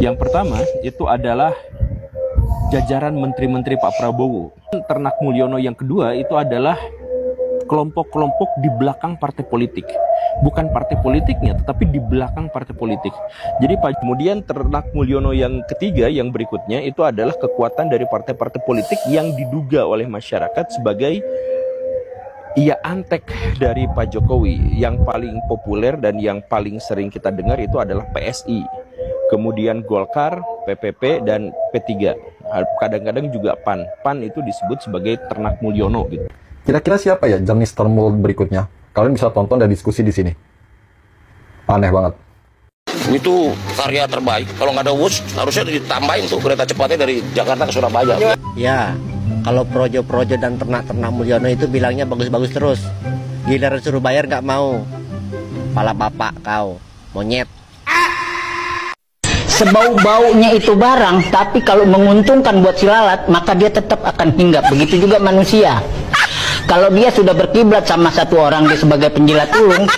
Yang pertama itu adalah jajaran menteri-menteri Pak Prabowo. Ternak Mulyono yang kedua itu adalah kelompok-kelompok di belakang partai politik. Bukan partai politiknya, tetapi di belakang partai politik. Jadi kemudian Ternak Mulyono yang ketiga, yang berikutnya itu adalah kekuatan dari partai-partai politik yang diduga oleh masyarakat sebagai antek dari Pak Jokowi. Yang paling populer dan yang paling sering kita dengar itu adalah PSI. Kemudian Golkar, PPP, dan P3. Kadang-kadang juga PAN. PAN itu disebut sebagai Ternak Mulyono gitu. Kira-kira siapa ya jenis termul berikutnya? Kalian bisa tonton dan diskusi di sini. Aneh banget. Itu karya terbaik. Kalau nggak ada WUS, harusnya ditambahin tuh kereta cepatnya dari Jakarta ke Surabaya. Ya, kalau projo-projo dan ternak-ternak Mulyono itu bilangnya bagus-bagus terus. Giliran suruh bayar nggak mau. Pala bapak kau, monyet. Sebau-baunya itu barang, tapi kalau menguntungkan buat si lalat, maka dia tetap akan hinggap. Begitu juga manusia. Kalau dia sudah berkiblat sama satu orang dia sebagai penjilat ulung,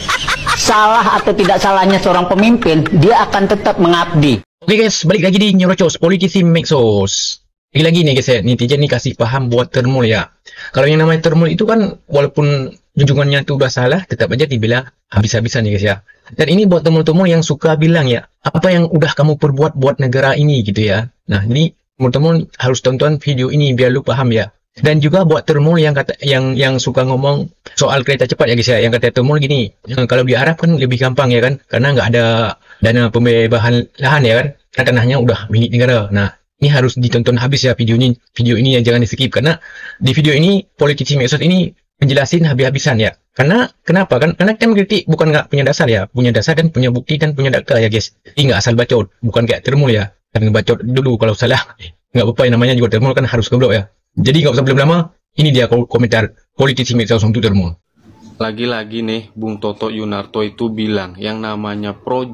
salah atau tidak salahnya seorang pemimpin, dia akan tetap mengabdi. Oke guys, balik lagi di Nyerocos Politisi Mexos. Lagi nih guys ya, netizen nih kasih paham buat termul ya. Kalau yang namanya termul itu kan, walaupun junjungannya itu udah salah, tetap aja dibilang habis-habisan ya guys ya. Dan ini buat temul-temul yang suka bilang ya, apa yang udah kamu perbuat buat negara ini gitu ya. Nah ini temul-temul harus tonton video ini biar lu paham ya. Dan juga buat temul yang suka ngomong soal kereta cepat ya guys ya. Yang kata temul gini, kalau di Arab kan lebih gampang ya kan, karena nggak ada dana pembebasan lahan ya kan, karena tanahnya udah milik negara. Nah ini harus ditonton habis ya video ini ya, jangan di skip, karena di video ini politisi medsos ini menjelasin habis-habisan ya. Karena kenapa kan? Karena kan kritik bukan nggak punya dasar ya, punya dasar dan punya bukti dan punya data ya guys. Ini nggak asal bacot, bukan kayak termul ya. Kan bacot dulu kalau salah nggak apa-apa, yang namanya juga termul kan harus goblok ya. Jadi nggak usah berlama-lama, ini dia komentar politisi medsos untuk termul. Lagi-lagi nih, Bung Toto Yunarto itu bilang yang namanya pro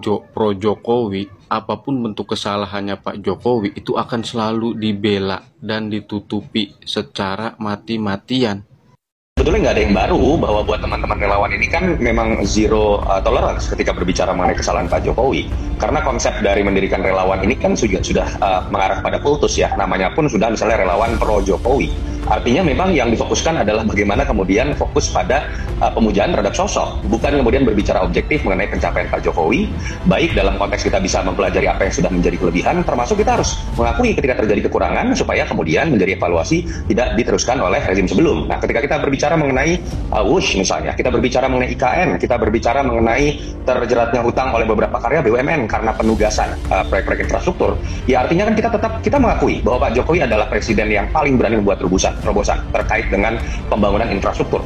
Jokowi, apapun bentuk kesalahannya Pak Jokowi itu akan selalu dibela dan ditutupi secara mati-matian. Sebetulnya nggak ada yang baru bahwa buat teman-teman relawan ini kan memang zero tolerance ketika berbicara mengenai kesalahan Pak Jokowi. Karena konsep dari mendirikan relawan ini kan sudah mengarah pada kultus ya. Namanya pun sudah misalnya relawan pro Jokowi. Artinya memang yang difokuskan adalah bagaimana kemudian fokus pada pemujaan terhadap sosok. Bukan kemudian berbicara objektif mengenai pencapaian Pak Jokowi. Baik dalam konteks kita bisa mempelajari apa yang sudah menjadi kelebihan, termasuk kita harus mengakui ketika terjadi kekurangan supaya kemudian menjadi evaluasi tidak diteruskan oleh rezim sebelum. Nah ketika kita berbicara mengenai WUSH misalnya, kita berbicara mengenai IKN, kita berbicara mengenai terjeratnya hutang oleh beberapa karya BUMN karena penugasan proyek-proyek infrastruktur, ya artinya kan kita mengakui bahwa Pak Jokowi adalah presiden yang paling berani membuat terobosan terkait dengan pembangunan infrastruktur.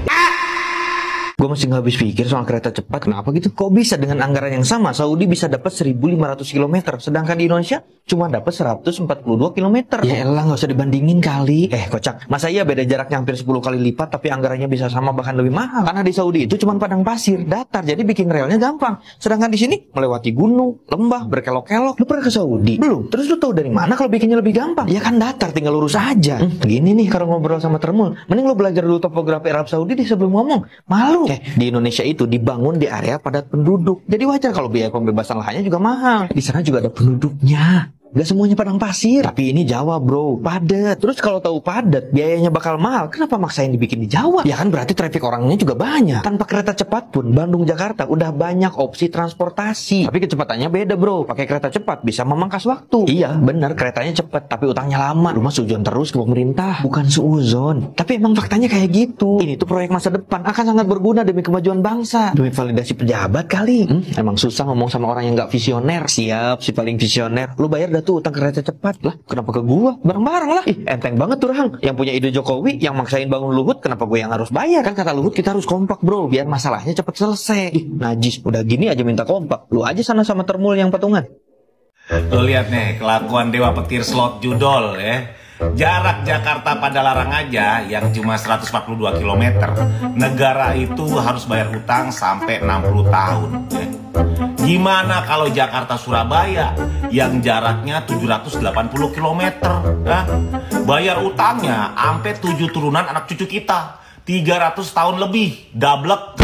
Gue masih nggak habis pikir soal kereta cepat. Kenapa gitu? Kok bisa dengan anggaran yang sama Saudi bisa dapat 1.500 km, sedangkan di Indonesia cuma dapat 142 km. Ya elah, nggak usah dibandingin kali. Kocak, masa iya beda jaraknya hampir 10 kali lipat tapi anggarannya bisa sama bahkan lebih mahal? Karena di Saudi itu cuma padang pasir, datar, jadi bikin relnya gampang. Sedangkan di sini melewati gunung, lembah, berkelok-kelok. Lu pernah ke Saudi? Belum. Terus lu tahu dari mana kalau bikinnya lebih gampang? Ya kan datar, tinggal lurus aja. Gini nih kalau ngobrol sama termul, mending lu belajar dulu topografi Arab Saudi deh sebelum ngomong. Malu. Di Indonesia itu dibangun di area padat penduduk. Jadi wajar kalau biaya pembebasan lahannya juga mahal. Di sana juga ada penduduknya. Gak semuanya padang pasir. Tapi ini Jawa bro, padat. Terus kalau tahu padat, biayanya bakal mahal. Kenapa maksain dibikin di Jawa? Ya kan berarti traffic orangnya juga banyak. Tanpa kereta cepat pun, Bandung-Jakarta udah banyak opsi transportasi. Tapi kecepatannya beda bro. Pakai kereta cepat bisa memangkas waktu. Iya bener, keretanya cepat, tapi utangnya lama. Lu mah sujon terus ke pemerintah. Bukan suuzon, tapi emang faktanya kayak gitu. Ini tuh proyek masa depan, akan sangat berguna demi kemajuan bangsa. Demi validasi pejabat kali. Emang susah ngomong sama orang yang gak visioner. Siap, si paling visioner. Lu bayar tuh utang kereta cepat lah, kenapa ke gua? Bareng-bareng lah. Enteng banget tuh Rahang. Yang punya ide Jokowi, yang maksain bangun Luhut, kenapa gue yang harus bayar? Kan kata Luhut kita harus kompak bro, biar masalahnya cepet selesai. Najis, udah gini aja minta kompak. Lu aja sana sama termul yang patungan. Lu lihat nih kelakuan dewa petir slot judol ya. Jarak Jakarta pada Larang aja yang cuma 142 km. Negara itu harus bayar utang sampai 60 tahun ya. Gimana kalau Jakarta Surabaya yang jaraknya 780 km ya? Bayar utangnya sampai 7 turunan anak cucu kita, 300 tahun lebih, dablek.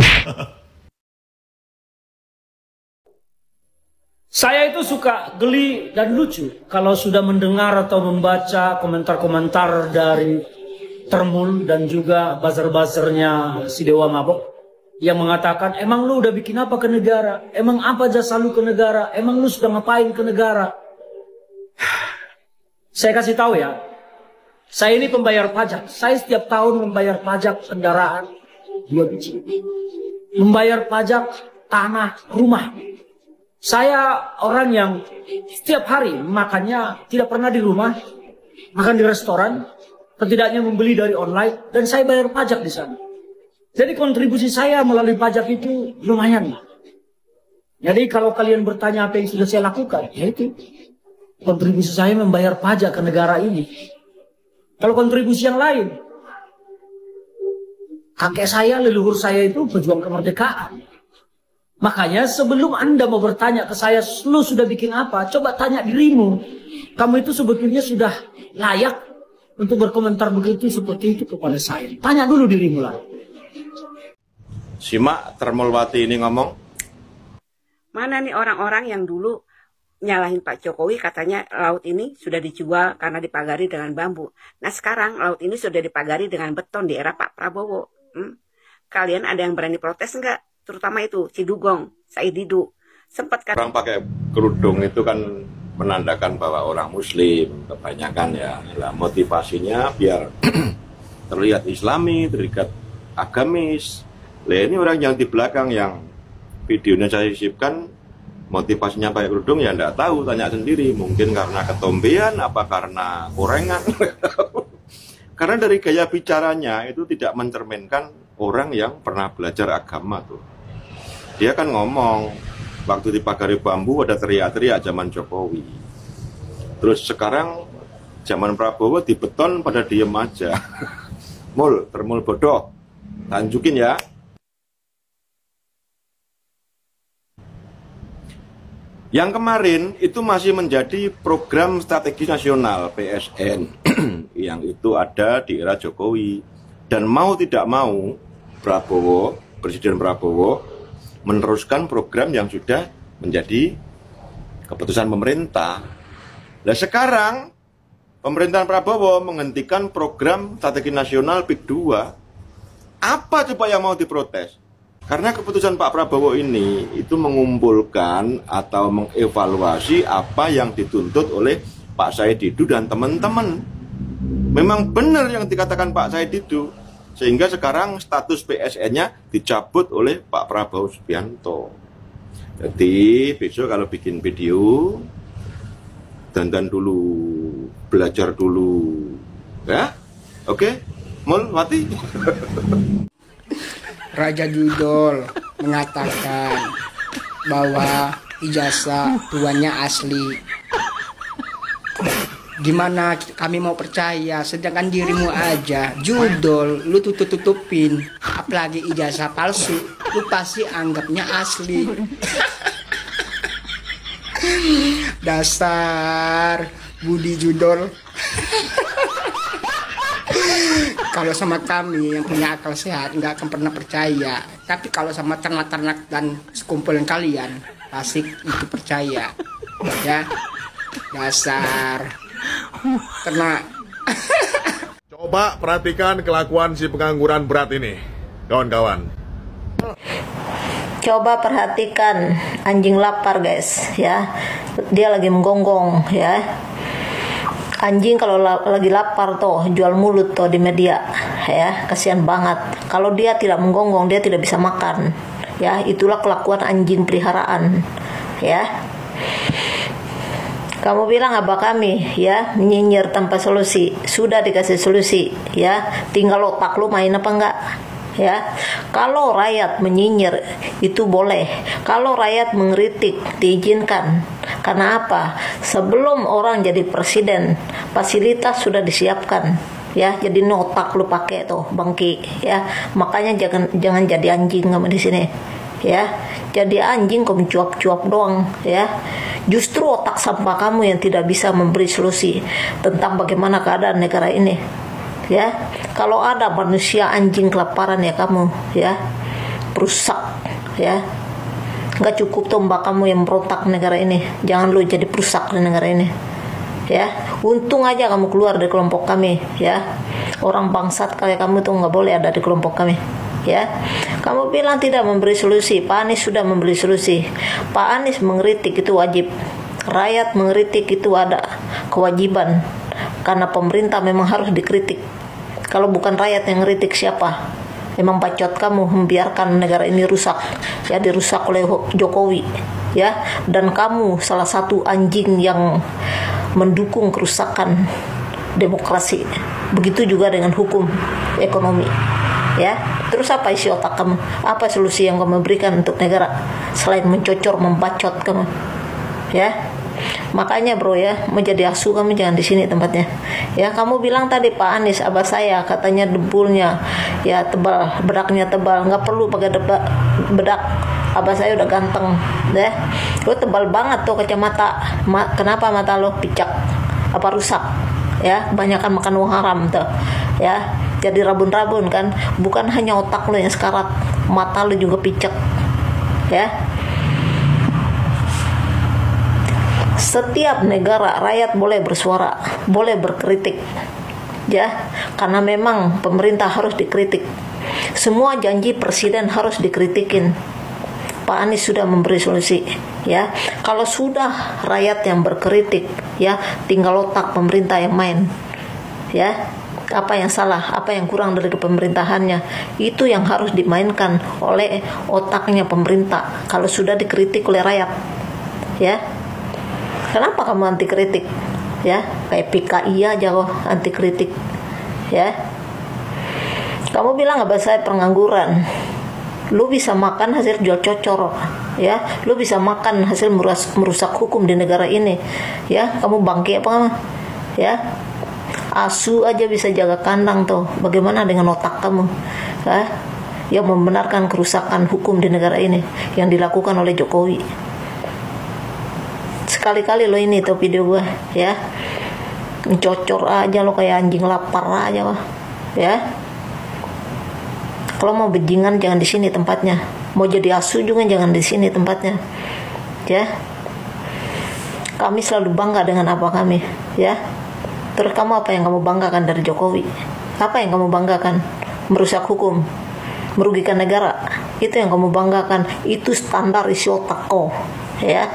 Saya itu suka geli dan lucu kalau sudah mendengar atau membaca komentar-komentar dari Termul dan juga buzzer-buzzernya si Dewa Mabok yang mengatakan, emang lu udah bikin apa ke negara? Emang apa jasa lu ke negara? Emang lu sudah ngapain ke negara? Saya kasih tahu ya, saya ini pembayar pajak. Saya setiap tahun membayar pajak kendaraan 2 biji. Membayar pajak tanah, rumah. Saya orang yang setiap hari makannya tidak pernah di rumah, makan di restoran, setidaknya membeli dari online, dan saya bayar pajak di sana. Jadi kontribusi saya melalui pajak itu lumayan. Jadi kalau kalian bertanya apa yang sudah saya lakukan, yaitu kontribusi saya membayar pajak ke negara ini. Kalau kontribusi yang lain, kakek saya, leluhur saya itu berjuang kemerdekaan. Makanya sebelum Anda mau bertanya ke saya, lu sudah bikin apa? Coba tanya dirimu. Kamu itu sebetulnya sudah layak untuk berkomentar begitu seperti itu kepada saya. Tanya dulu dirimu lah. Simak Termulwati ini ngomong. Mana nih orang-orang yang dulu nyalahin Pak Jokowi, katanya laut ini sudah dijual karena dipagari dengan bambu. Nah sekarang laut ini sudah dipagari dengan beton di era Pak Prabowo. Kalian ada yang berani protes enggak? Terutama itu Cidugong, Said Didu. Sempat kan orang pakai kerudung itu kan menandakan bahwa orang Muslim kebanyakan ya. Nah, motivasinya biar terlihat Islami, terlihat agamis. Lah ini orang yang di belakang yang videonya saya sisipkan, motivasinya pakai kerudung ya enggak tahu, tanya sendiri. Mungkin karena ketombean, apa karena korengan. Karena dari gaya bicaranya itu tidak mencerminkan orang yang pernah belajar agama tuh. Dia kan ngomong, waktu dipagari bambu ada teriak-teriak zaman Jokowi. Terus sekarang zaman Prabowo di beton pada diem aja. Termul bodoh. Lanjutin ya. Yang kemarin itu masih menjadi program strategi nasional PSN yang itu ada di era Jokowi. Dan mau tidak mau Prabowo, Presiden Prabowo meneruskan program yang sudah menjadi keputusan pemerintah. Nah sekarang pemerintahan Prabowo menghentikan program strategi nasional PIK 2. Apa coba yang mau diprotes? Karena keputusan Pak Prabowo ini itu mengumpulkan atau mengevaluasi apa yang dituntut oleh Pak Said Didu dan teman-teman. Memang benar yang dikatakan Pak Said Didu. Sehingga sekarang status PSN-nya dicabut oleh Pak Prabowo Subianto. Jadi besok kalau bikin video, dandan dulu, belajar dulu. Ya? Oke? Mulwati? Raja Judol mengatakan bahwa ijazah tuannya asli. Gimana kami mau percaya, sedangkan dirimu aja Judol, lu tutupin, apalagi ijazah palsu, lu pasti anggapnya asli. Dasar Budi Judol. Kalau sama kami yang punya akal sehat nggak akan pernah percaya, tapi kalau sama ternak-ternak dan sekumpulan kalian pasti itu percaya. Ya, dasar ternak. Coba perhatikan kelakuan si pengangguran berat ini, kawan-kawan. Coba perhatikan anjing lapar guys, ya. Dia lagi menggonggong, ya. Anjing kalau lagi lapar tuh jual mulut tuh di media, ya. Kasihan banget. Kalau dia tidak menggonggong, dia tidak bisa makan, ya. Itulah kelakuan anjing peliharaan, ya. Kamu bilang apa kami, ya, nyinyir tanpa solusi. Sudah dikasih solusi, ya. Tinggal otak lu main apa enggak, ya. Kalau rakyat menyinyir itu boleh. Kalau rakyat mengkritik diizinkan. Karena apa? Sebelum orang jadi presiden, fasilitas sudah disiapkan, ya. Jadi otak lu pakai tuh, Bangki, ya. Makanya jangan jadi anjing kamu di sini, ya. Jadi anjing kau mencuap-cuap doang, ya. Justru otak sampah kamu yang tidak bisa memberi solusi tentang bagaimana keadaan negara ini, ya. Kalau ada manusia anjing kelaparan ya kamu, ya, perusak, ya. Nggak cukup tuh mbak kamu yang berontak negara ini. Jangan lu jadi perusak di negara ini. Ya, untung aja kamu keluar dari kelompok kami. Ya, orang bangsat kayak kamu tuh nggak boleh ada di kelompok kami. Ya, kamu bilang tidak memberi solusi. Pak Anies sudah memberi solusi. Pak Anies mengkritik itu wajib. Rakyat mengkritik itu ada kewajiban. Karena pemerintah memang harus dikritik. Kalau bukan rakyat yang ngeritik siapa? Emang bacot kamu membiarkan negara ini rusak, ya, dirusak oleh Jokowi, ya, dan kamu salah satu anjing yang mendukung kerusakan demokrasi. Begitu juga dengan hukum ekonomi, ya. Terus apa isi otak kamu? Apa solusi yang kamu berikan untuk negara selain mencocor, membacot kamu, ya? Makanya bro ya, menjadi asu kamu jangan di sini tempatnya. Ya, kamu bilang tadi Pak Anies, abah saya katanya dempulnya ya tebal, bedaknya tebal, nggak perlu pakai bedak. Abah saya udah ganteng, deh. Lo tebal banget tuh kacamata. Kenapa mata lo picak? Apa rusak? Ya, kebanyakan makan uang haram tuh. Ya, jadi rabun-rabun kan. Bukan hanya otak lo yang sekarat, mata lo juga picak. Ya. Setiap negara rakyat boleh bersuara, boleh berkritik, ya, karena memang pemerintah harus dikritik. Semua janji presiden harus dikritikin. Pak Anies sudah memberi solusi, ya. Kalau sudah rakyat yang berkritik, ya, tinggal otak pemerintah yang main, ya. Apa yang salah, apa yang kurang dari pemerintahannya, itu yang harus dimainkan oleh otaknya pemerintah. Kalau sudah dikritik oleh rakyat, ya. Kenapa kamu anti kritik? Ya, kayak PKI aja kok anti kritik. Ya. Kamu bilang abah saya pengangguran. Lu bisa makan hasil jual cocor. Ya, lu bisa makan hasil merusak hukum di negara ini. Ya, kamu bangke apa kamu? Ya. Asu aja bisa jaga kandang tuh. Bagaimana dengan otak kamu? Ya, yang membenarkan kerusakan hukum di negara ini yang dilakukan oleh Jokowi. Sekali-kali lo ini tuh video gue, ya, mencocor aja lo kayak anjing lapar aja lo, ya. Kalau mau bajingan jangan di sini tempatnya, mau jadi asu juga jangan di sini tempatnya, ya. Kami selalu bangga dengan apa kami, ya. Terus kamu apa yang kamu banggakan dari Jokowi? Apa yang kamu banggakan? Merusak hukum, merugikan negara, itu yang kamu banggakan. Itu standar isi otak kau, ya.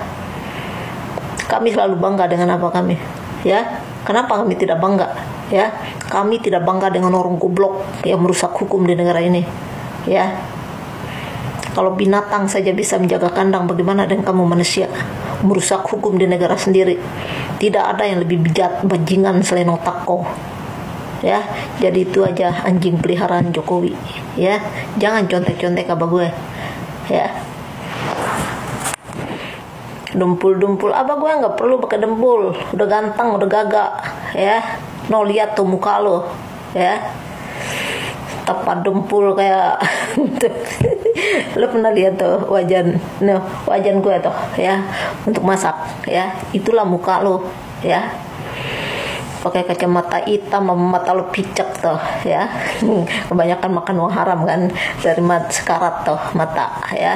Kami selalu bangga dengan apa kami, ya. Kenapa kami tidak bangga, ya? Kami tidak bangga dengan orang goblok yang merusak hukum di negara ini, ya. Kalau binatang saja bisa menjaga kandang, bagaimana dengan kamu manusia merusak hukum di negara sendiri? Tidak ada yang lebih bajingan selain otak kau, ya. Jadi itu aja anjing peliharaan Jokowi, ya. Jangan contek-contek abah gue, ya. Dempul-dempul, abah gue nggak perlu pakai dempul, udah ganteng, udah gagak, ya. No, lihat tuh muka lo, ya, tepat dempul kayak lo pernah lihat tuh wajan gue tuh, ya, untuk masak, ya, itulah muka lo, ya. Pakai kacamata hitam, mata lo picak tuh, ya. Kebanyakan makan uang haram kan, dari sekarat tuh mata, ya.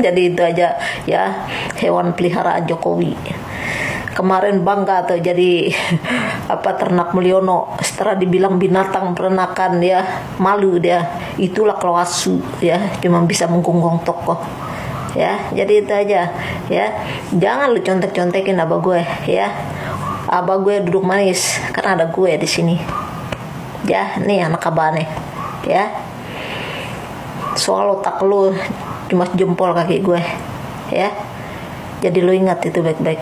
Jadi itu aja, ya, hewan peliharaan Jokowi. Kemarin bangga tuh jadi ternak Mulyono, setelah dibilang binatang peternakan, ya, malu dia. Itulah kalau asu, ya, cuma bisa menggonggong toko, ya. Jadi itu aja, ya. Jangan lu contek-contekin abah gue, ya. Abah gue duduk manis karena ada gue di sini, ya. Nih anak abah nih, ya. Soal otak lu cuma jempol kaki gue, ya. Jadi lu ingat itu baik-baik.